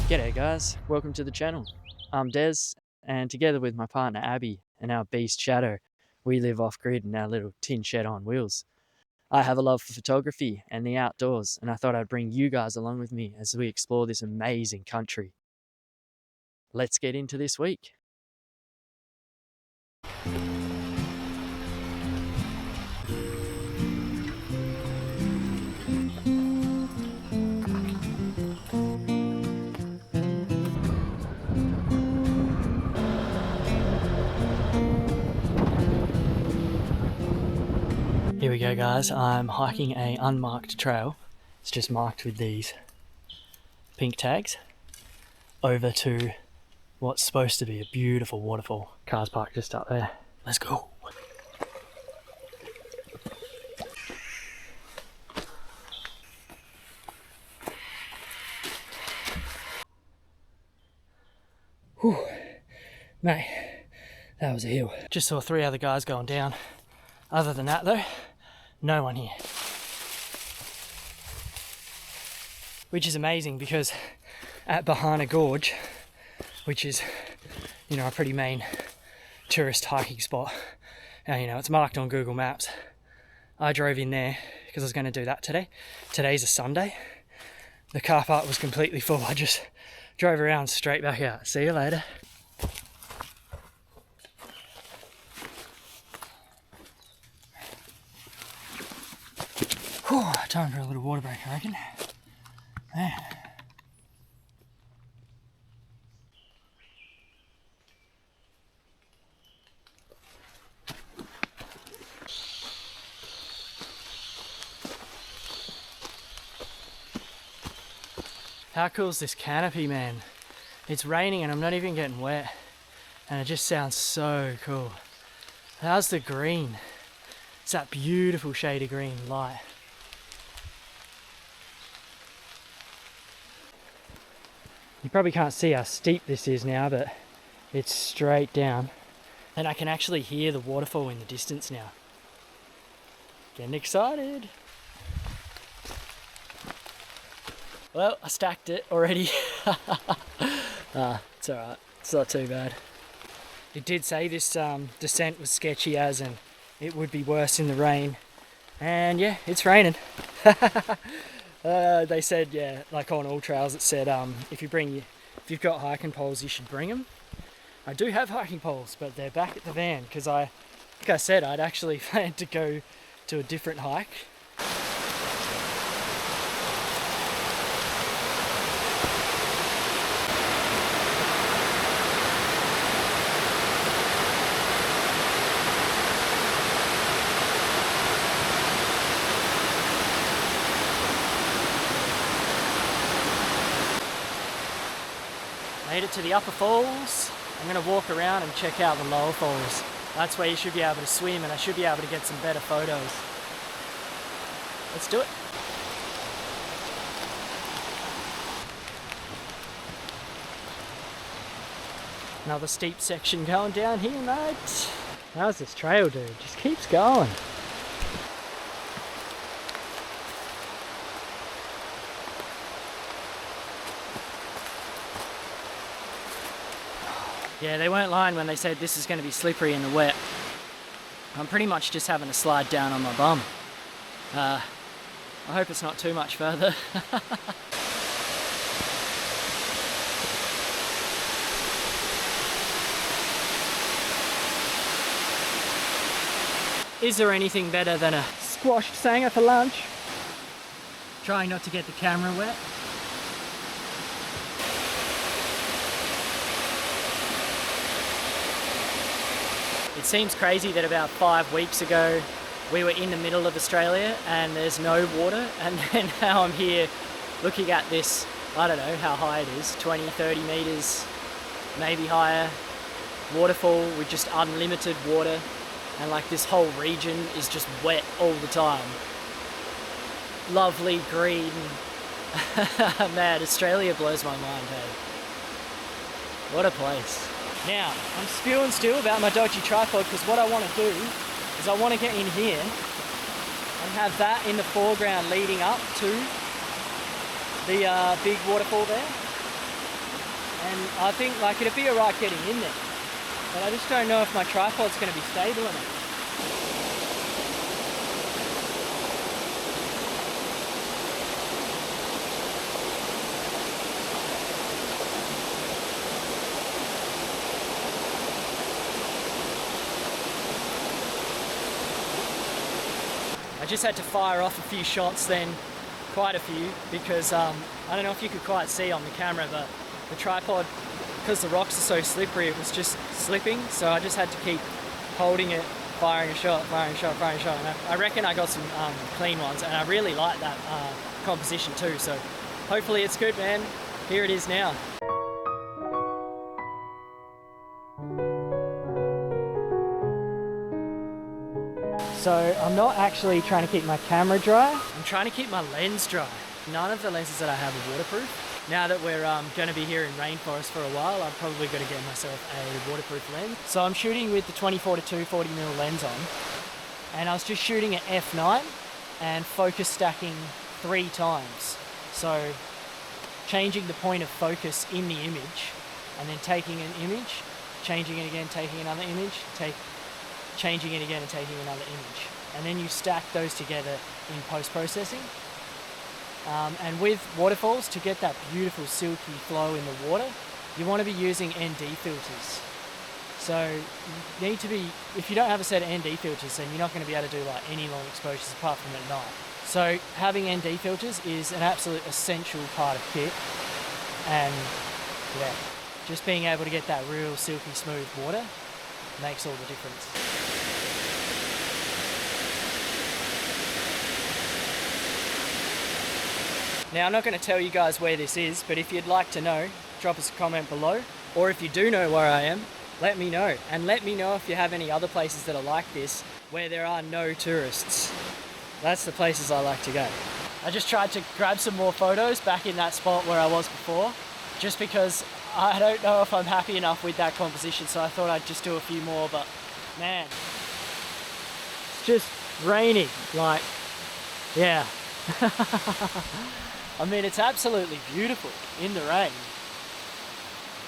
G'day guys, welcome to the channel. I'm Des, and together with my partner Abby and our beast Shadow, we live off-grid in our little tin shed on wheels. I have a love for photography and the outdoors, and I thought I'd bring you guys along with me as we explore this amazing country. Let's get into this week. Here we go guys, I'm hiking a unmarked trail. It's just marked with these pink tags over to what's supposed to be a beautiful waterfall. Car's parked just up there. Let's go. Whew, mate, that was a hill. Just saw 3 other guys going down. Other than that though, no one here. Which is amazing because at Bahana Gorge, which is, a pretty main tourist hiking spot, and it's marked on Google Maps. I drove in there because I was going to do that today. Today's a Sunday. The car park was completely full. I just drove around straight back out. See you later. Whew, time for a little water break, I reckon. There. How cool is this canopy, man? It's raining and I'm not even getting wet, and it just sounds so cool. How's the green? It's that beautiful shade of green light. You probably can't see how steep this is now, but it's straight down. And I can actually hear the waterfall in the distance now. Getting excited. Well, I stacked it already. It's alright. It's not too bad. It did say this descent was sketchy as, and it would be worse in the rain. And yeah, it's raining. They said, yeah, like on all trails, it said if you've got hiking poles, you should bring them. I do have hiking poles, but they're back at the van because like I said, I'd actually planned to go to a different hike. Made it to the upper falls. I'm going to walk around and check out the lower falls. That's where you should be able to swim, and I should be able to get some better photos. Let's do it. Another steep section going down here, mate. How's this trail, dude? Just keeps going. Yeah, they weren't lying when they said this is going to be slippery in the wet. I'm pretty much just having to slide down on my bum. I hope it's not too much further. Is there anything better than a squashed sanger for lunch? Trying not to get the camera wet. It seems crazy that about 5 weeks ago we were in the middle of Australia and there's no water, and then now I'm here looking at this, I don't know how high it is, 20, 30 metres, maybe higher, waterfall with just unlimited water, and like this whole region is just wet all the time. Lovely green. Man, Australia blows my mind, hey. What a place. Now, I'm spewing still about my dodgy tripod because what I want to do is I want to get in here and have that in the foreground leading up to the big waterfall there. and I think like it'd be alright getting in there, but I just don't know if my tripod's going to be stable enough. I just had to fire off a few shots then, quite a few, because I don't know if you could quite see on the camera, but the tripod, because the rocks are so slippery, it was just slipping, so I just had to keep holding it, firing a shot, firing a shot, firing a shot, and I reckon I got some clean ones, and I really like that composition too, so hopefully it's good, man. Here it is now. So I'm not actually trying to keep my camera dry, I'm trying to keep my lens dry. None of the lenses that I have are waterproof. Now that we're going to be here in rainforest for a while, I'm probably going to get myself a waterproof lens. So I'm shooting with the 24-2 40mm lens on, and I was just shooting at f9 and focus stacking 3 times. So changing the point of focus in the image, and then taking an image, changing it again, taking another image, changing it again and taking another image, and then you stack those together in post-processing. And with waterfalls, to get that beautiful silky flow in the water, you want to be using ND filters. So you need to be, if you don't have a set of ND filters, then you're not going to be able to do like any long exposures apart from at night. So having ND filters is an absolute essential part of kit, and yeah, just being able to get that real silky smooth water makes all the difference. Now I'm not going to tell you guys where this is, but if you'd like to know, drop us a comment below, or if you do know where I am, let me know. And let me know if you have any other places that are like this, where there are no tourists. That's the places I like to go. I just tried to grab some more photos back in that spot where I was before, just because I don't know if I'm happy enough with that composition, so I thought I'd just do a few more, but man, it's just raining, like, yeah. I mean, it's absolutely beautiful in the rain,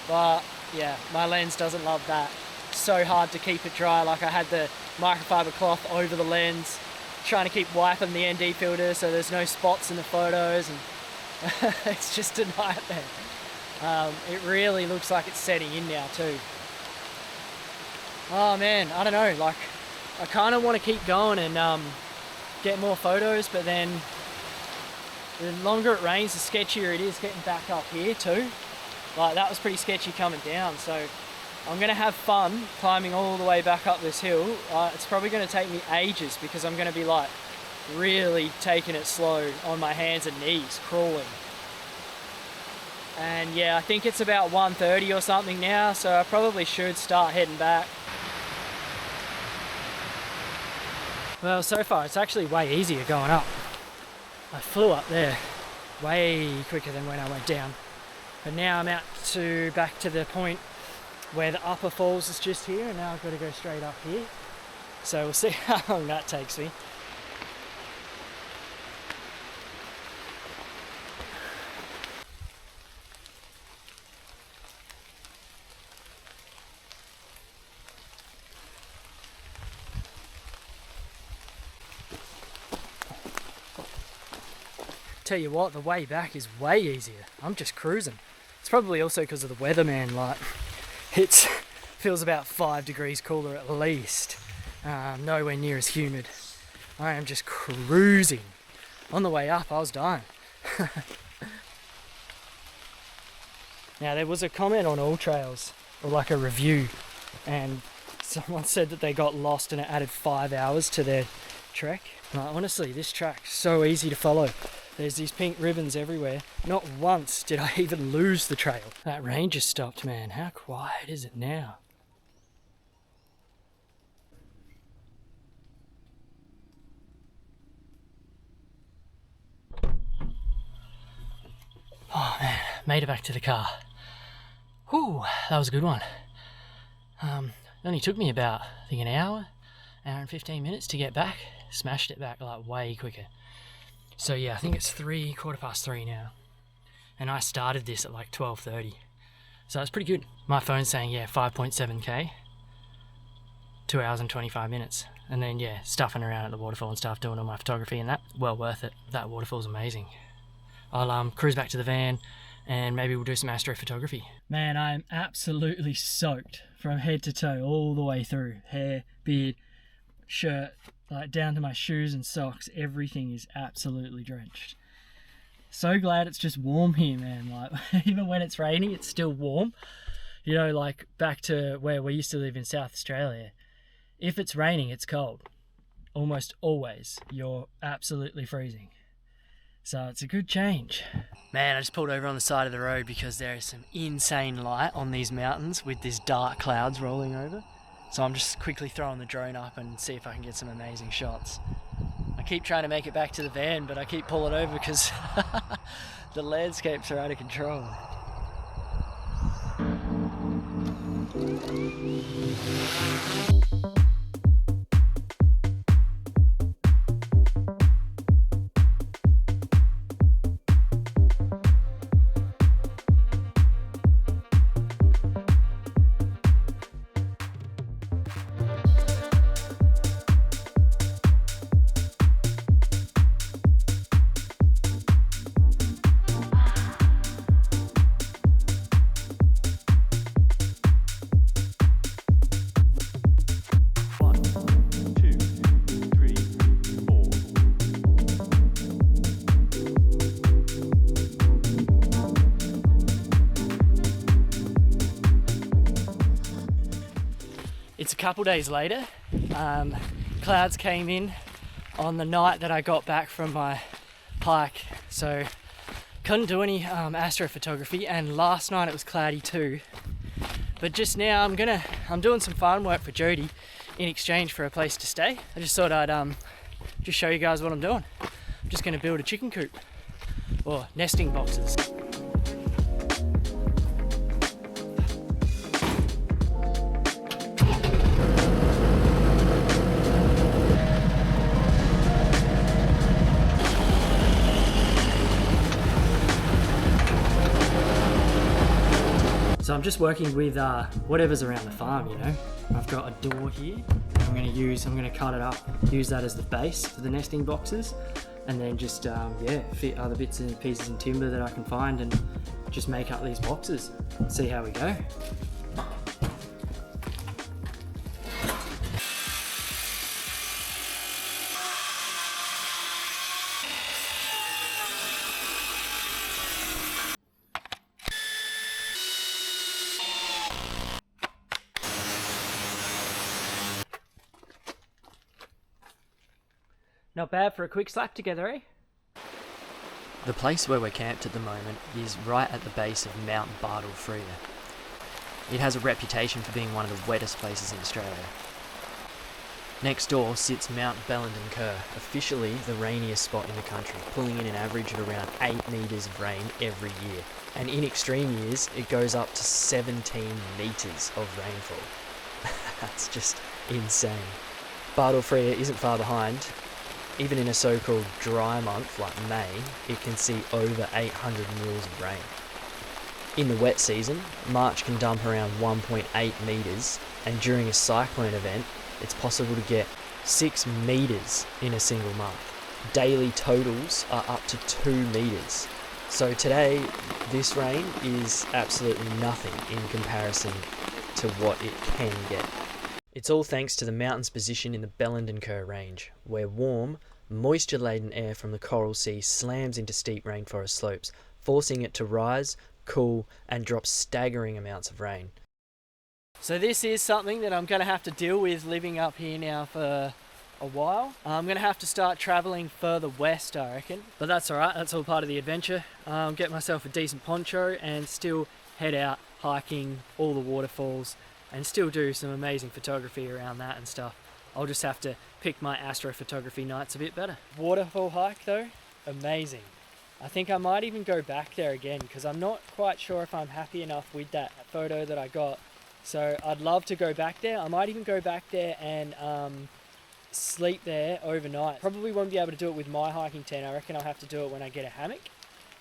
but yeah, my lens doesn't love that. It's so hard to keep it dry. Like, I had the microfiber cloth over the lens, trying to keep wiping the ND filter so there's no spots in the photos, and it's just a nightmare. It really looks like it's setting in now too. Oh man, I don't know, like, I kind of want to keep going and get more photos, but then the longer it rains, the sketchier it is getting back up here too. Like, that was pretty sketchy coming down, so I'm going to have fun climbing all the way back up this hill. It's probably going to take me ages because I'm going to be like really taking it slow on my hands and knees, crawling. And yeah, I think it's about 1:30 or something now, so I probably should start heading back. Well, so far it's actually way easier going up. I flew up there way quicker than when I went down. But now I'm out to back to the point where the upper falls is just here, and now I've got to go straight up here. So we'll see how long that takes me. Tell you what, the way back is way easier. I'm just cruising. It's probably also because of the weather, man. Like, it feels about 5 degrees cooler at least. Nowhere near as humid. I am just cruising. On the way up, I was dying. Now, there was a comment on All Trails, or like a review, and someone said that they got lost and it added 5 hours to their trek. Like, honestly, this track's so easy to follow. There's these pink ribbons everywhere. Not once did I even lose the trail. That rain just stopped, man. How quiet is it now? Oh man, made it back to the car. Whew, that was a good one. It only took me about, I think, an hour and 15 minutes to get back. Smashed it back like way quicker. So yeah, I think it's 3, 3:15 now. And I started this at like 12:30. So it's pretty good. My phone's saying, yeah, 5.7k, 2 hours and 25 minutes. And then, yeah, stuffing around at the waterfall and stuff, doing all my photography and that. Well worth it. That waterfall's amazing. I'll cruise back to the van and maybe we'll do some astrophotography. Man, I'm absolutely soaked from head to toe, all the way through. Hair, beard, shirt, like down to my shoes and socks. Everything is absolutely drenched. So glad it's just warm here, man. Like, even when it's raining, it's still warm. You know, like back to where we used to live in South Australia. If it's raining, it's cold. Almost always. You're absolutely freezing. So it's a good change. Man, I just pulled over on the side of the road because there is some insane light on these mountains with these dark clouds rolling over. So I'm just quickly throwing the drone up and see if I can get some amazing shots. I keep trying to make it back to the van, but I keep pulling over because the landscapes are out of control. It's a couple days later. Clouds came in on the night that I got back from my hike, so couldn't do any astrophotography, and last night it was cloudy too. But just now I'm doing some farm work for Jody in exchange for a place to stay. I just thought I'd just show you guys what I'm doing. I'm just gonna build a chicken coop, or nesting boxes. So I'm just working with whatever's around the farm, you know. I've got a door here. I'm gonna cut it up, use that as the base for the nesting boxes, and then just fit other bits and pieces of timber that I can find and just make up these boxes. See how we go. Not bad for a quick slap together, eh? The place where we're camped at the moment is right at the base of Mt Bartle Frere. It has a reputation for being one of the wettest places in Australia. Next door sits Mt Bartle Frere, officially the rainiest spot in the country, pulling in an average of around 8 metres of rain every year. And in extreme years, it goes up to 17 metres of rainfall. That's just insane. Bartle Frere isn't far behind. Even in a so-called dry month like May, it can see over 800 mils of rain. In the wet season, March can dump around 1.8 metres, and during a cyclone event, it's possible to get 6 metres in a single month. Daily totals are up to 2 metres. So today, this rain is absolutely nothing in comparison to what it can get. It's all thanks to the mountain's position in the Bellenden Kerr range, where warm, moisture-laden air from the Coral Sea slams into steep rainforest slopes, forcing it to rise, cool, and drop staggering amounts of rain. So this is something that I'm going to have to deal with living up here now for a while. I'm going to have to start travelling further west, I reckon. But that's alright, that's all part of the adventure. Get myself a decent poncho and still head out hiking all the waterfalls and still do some amazing photography around that and stuff. I'll just have to pick my astrophotography nights a bit better. Waterfall hike though, amazing. I think I might even go back there again because I'm not quite sure if I'm happy enough with that photo that I got. So I'd love to go back there. I might even go back there and sleep there overnight. Probably won't be able to do it with my hiking tent. I reckon I'll have to do it when I get a hammock,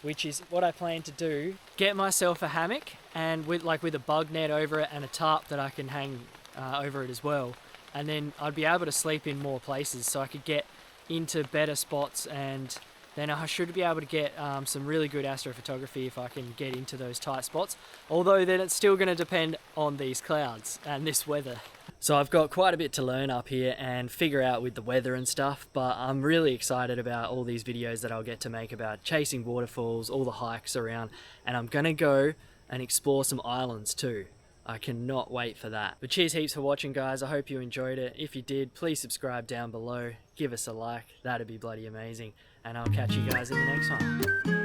which is what I plan to do. Get myself a hammock and with a bug net over it and a tarp that I can hang over it as well. And then I'd be able to sleep in more places so I could get into better spots, and then I should be able to get some really good astrophotography if I can get into those tight spots. Although then it's still going to depend on these clouds and this weather. So I've got quite a bit to learn up here and figure out with the weather and stuff, but I'm really excited about all these videos that I'll get to make about chasing waterfalls, all the hikes around, and I'm going to go and explore some islands too. I cannot wait for that. But cheers heaps for watching, guys. I hope you enjoyed it. If you did, please subscribe down below. Give us a like. That'd be bloody amazing. And I'll catch you guys in the next one.